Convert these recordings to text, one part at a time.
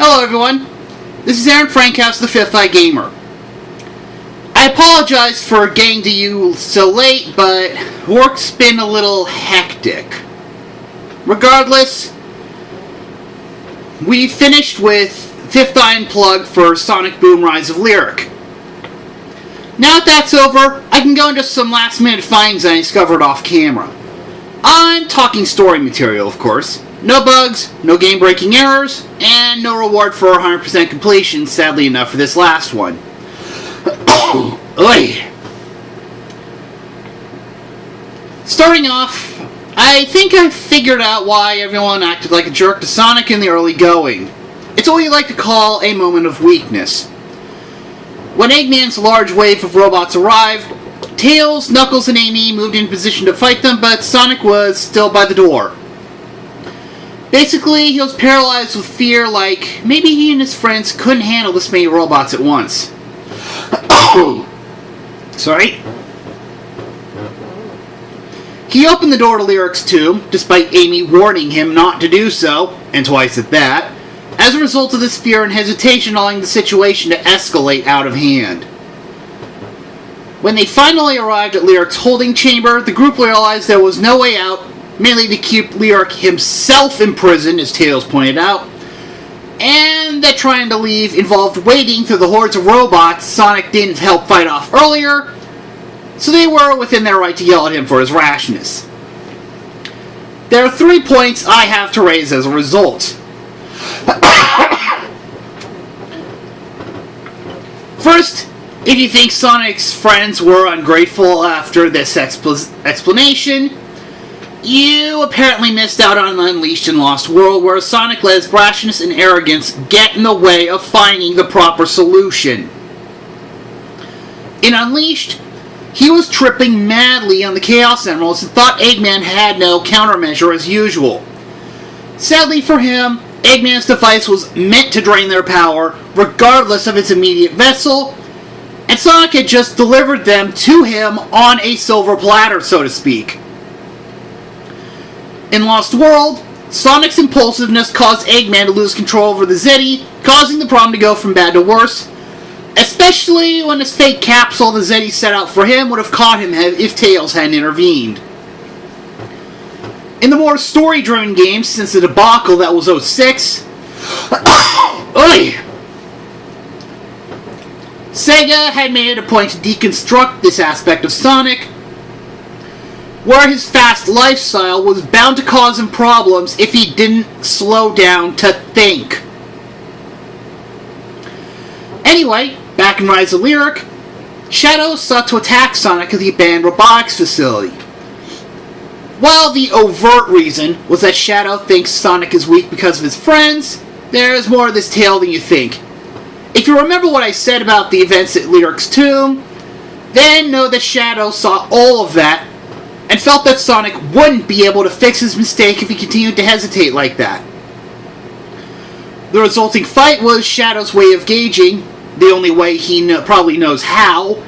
Hello everyone, this is Aaron Frankhouse, the Fifth Eye Gamer. I apologize for getting to you so late, but work's been a little hectic. Regardless, we finished with Fifth Eye Unplugged for Sonic Boom Rise of Lyric. Now that that's over, I can go into some last minute finds I discovered off camera. I'm talking story material, of course. No bugs, no game-breaking errors, and no reward for 100% completion, sadly enough, for this last one. Starting off, I think I figured out why everyone acted like a jerk to Sonic in the early going. It's what you like to call a moment of weakness. When Eggman's large wave of robots arrived, Tails, Knuckles, and Amy moved in position to fight them, but Sonic was still by the door. Basically, he was paralyzed with fear, like maybe he and his friends couldn't handle this many robots at once. Sorry. He opened the door to Lyric's tomb, despite Amy warning him not to do so, and twice at that, as a result of this fear and hesitation allowing the situation to escalate out of hand. When they finally arrived at Lyric's holding chamber, the group realized there was no way out, mainly to keep Lyric himself imprisoned, as Tails pointed out, and that trying to leave involved wading through the hordes of robots Sonic didn't help fight off earlier, so they were within their right to yell at him for his rashness. There are 3 points I have to raise as a result. First, if you think Sonic's friends were ungrateful after this explanation, you apparently missed out on Unleashed and Lost World, where Sonic let his brashness and arrogance get in the way of finding the proper solution. In Unleashed, he was tripping madly on the Chaos Emeralds and thought Eggman had no countermeasure as usual. Sadly for him, Eggman's device was meant to drain their power, regardless of its immediate vessel, and Sonic had just delivered them to him on a silver platter, so to speak. In Lost World, Sonic's impulsiveness caused Eggman to lose control over the Zeddy, causing the problem to go from bad to worse, especially when his fake capsule the Zeddy set out for him would have caught him if Tails hadn't intervened. In the more story-driven games since the debacle that was 06, Sega had made it a point to deconstruct this aspect of Sonic, where his fast lifestyle was bound to cause him problems if he didn't slow down to think. Anyway, back in Rise of Lyric, Shadow sought to attack Sonic at the abandoned robotics facility. While the overt reason was that Shadow thinks Sonic is weak because of his friends, there's more of this tale than you think. If you remember what I said about the events at Lyric's tomb, then know that Shadow saw all of that and felt that Sonic wouldn't be able to fix his mistake if he continued to hesitate like that. The resulting fight was Shadow's way of gauging, the only way he probably knows how,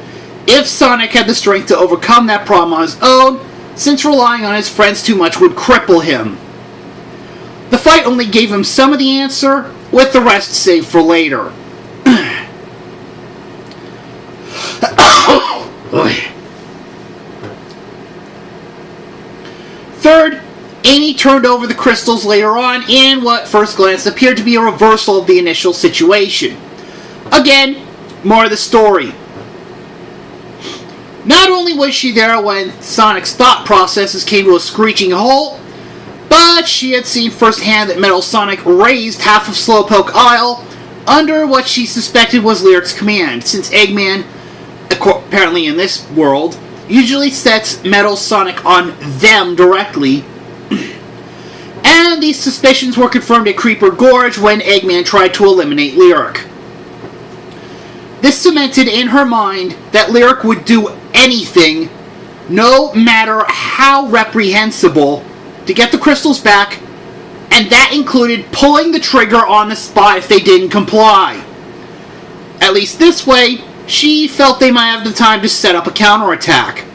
if Sonic had the strength to overcome that problem on his own, since relying on his friends too much would cripple him. The fight only gave him some of the answer, with the rest saved for later. Third, Amy turned over the crystals later on in what first glance appeared to be a reversal of the initial situation. Again, more of the story. Not only was she there when Sonic's thought processes came to a screeching halt, but she had seen firsthand that Metal Sonic raised half of Slowpoke Isle under what she suspected was Lyric's command, since Eggman, apparently in this world, usually sets Metal Sonic on them directly, and these suspicions were confirmed at Creeper Gorge when Eggman tried to eliminate Lyric. This cemented in her mind that Lyric would do anything, no matter how reprehensible, to get the crystals back, and that included pulling the trigger on the spot if they didn't comply. At least this way, she felt they might have the time to set up a counterattack.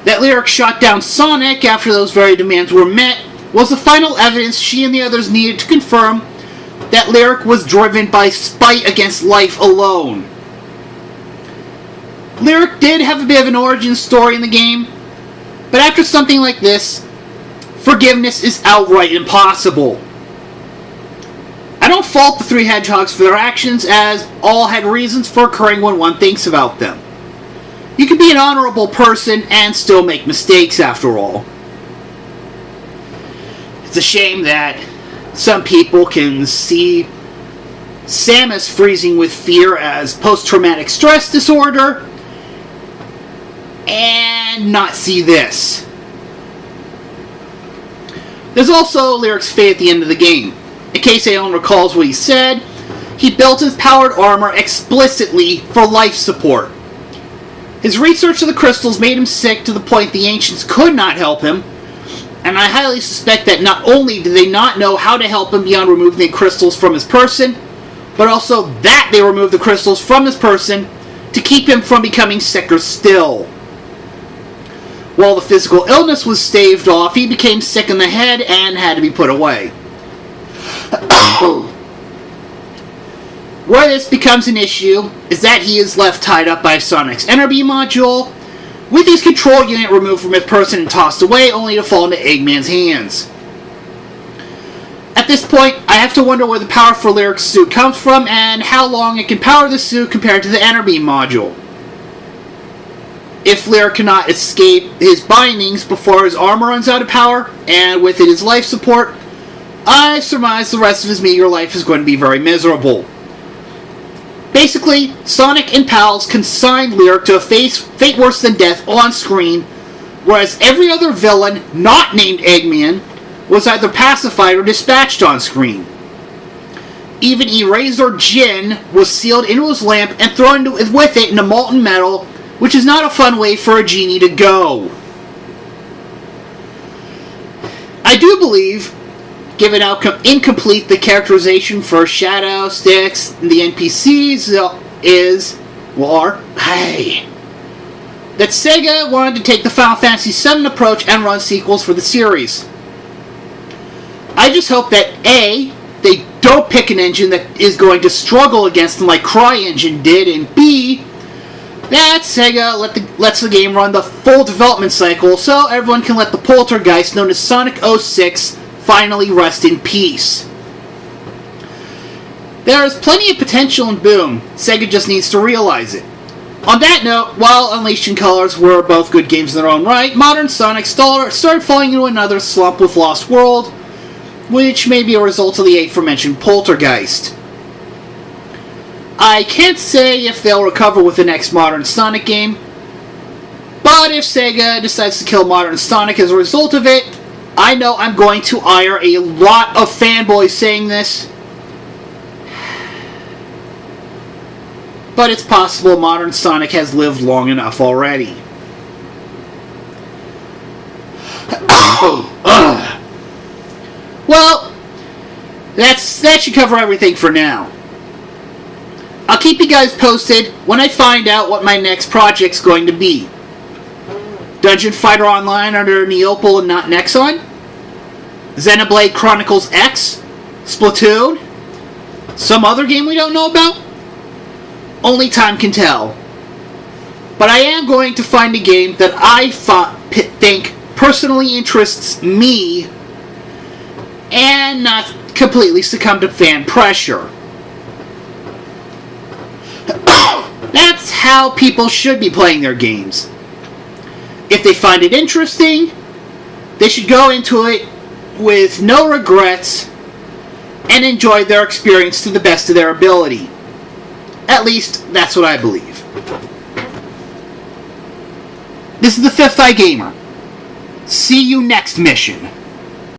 That Lyric shot down Sonic after those very demands were met was the final evidence she and the others needed to confirm that Lyric was driven by spite against life alone. Lyric did have a bit of an origin story in the game, but after something like this, forgiveness is outright impossible. I don't fault the three hedgehogs for their actions, as all had reasons for occurring when one thinks about them. You can be an honorable person and still make mistakes, after all. It's a shame that some people can see Samus freezing with fear as post-traumatic stress disorder and not see this. There's also Lyric's fate at the end of the game. In case anyone recalls what he said, he built his powered armor explicitly for life support. His research of the crystals made him sick to the point the ancients could not help him, and I highly suspect that not only did they not know how to help him beyond removing the crystals from his person, but also that they removed the crystals from his person to keep him from becoming sicker still. While the physical illness was staved off, he became sick in the head and had to be put away. Where this becomes an issue is that he is left tied up by Sonic's energy module, with his control unit removed from his person and tossed away, only to fall into Eggman's hands. At this point, I have to wonder where the power for Lyric's suit comes from and how long it can power the suit compared to the energy module. If Lyric cannot escape his bindings before his armor runs out of power, and with it his life support, I surmise the rest of his meager life is going to be very miserable. Basically, Sonic and pals consigned Lyric to a fate worse than death on screen, whereas every other villain not named Eggman was either pacified or dispatched on screen. Even Eraser Jin was sealed into his lamp and thrown with it into molten metal, which is not a fun way for a genie to go. I do believe, given how incomplete the characterization for Shadow, Styx, and the NPCs that Sega wanted to take the Final Fantasy VII approach and run sequels for the series. I just hope that A, they don't pick an engine that is going to struggle against them like CryEngine did, and B, that Sega lets the game run the full development cycle so everyone can let the poltergeist known as Sonic 06 finally rest in peace. There is plenty of potential in Boom. Sega just needs to realize it. On that note, while Unleashed and Colors were both good games in their own right, Modern Sonic started falling into another slump with Lost World, which may be a result of the aforementioned poltergeist. I can't say if they'll recover with the next Modern Sonic game, but if Sega decides to kill Modern Sonic as a result of it, I know I'm going to ire a lot of fanboys saying this, but it's possible Modern Sonic has lived long enough already. Well, that should cover everything for now. I'll keep you guys posted when I find out what my next project's going to be. Dungeon Fighter Online under Neopal and not Nexon? Xenoblade Chronicles X? Splatoon? Some other game we don't know about? Only time can tell. But I am going to find a game that I think personally interests me and not completely succumb to fan pressure. That's how people should be playing their games. If they find it interesting, they should go into it with no regrets and enjoy their experience to the best of their ability. At least, that's what I believe. This is the Fifth Eye Gamer. See you next mission.